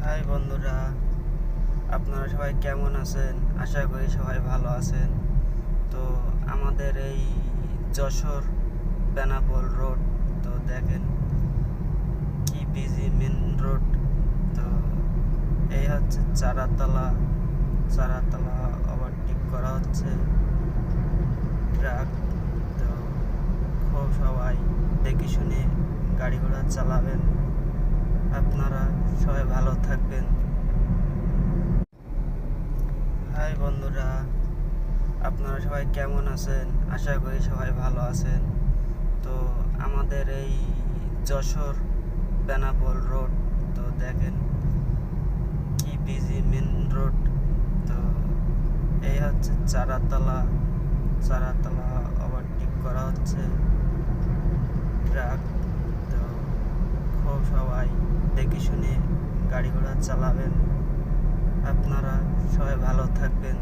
High বন্ধুরা, আপনারা সবাই কেমন আছেন? আশা করি সবাই ভালো আছেন। তো আমাদের এই যশোর বেনাপোল রোড, তো দেখেন কি বিজি মেন রোড। তো এই হচ্ছে চারাতলা ওভারটেক করা হচ্ছে ট্রাক। তো খুব সবাই দেখে শুনে গাড়ি ঘোড়া চালাবেন। আপনারা সবাই ভালো থাকবেন। হাই বন্ধুরা, আপনারা সবাই কেমন আছেন? আশা করি সবাই ভালো আছেন। তো আমাদের এই যশোর বেনাপোল রোড, তো দেখেন কি বিজি মেন রোড। তো এই হচ্ছে চারাতলা ওভারটেক করা হচ্ছে ট্রাক। তো খুব সবাই দেখে শুনে গাড়ি ঘোড়া চালাবেন। আপনারা সবাই ভালো থাকবেন।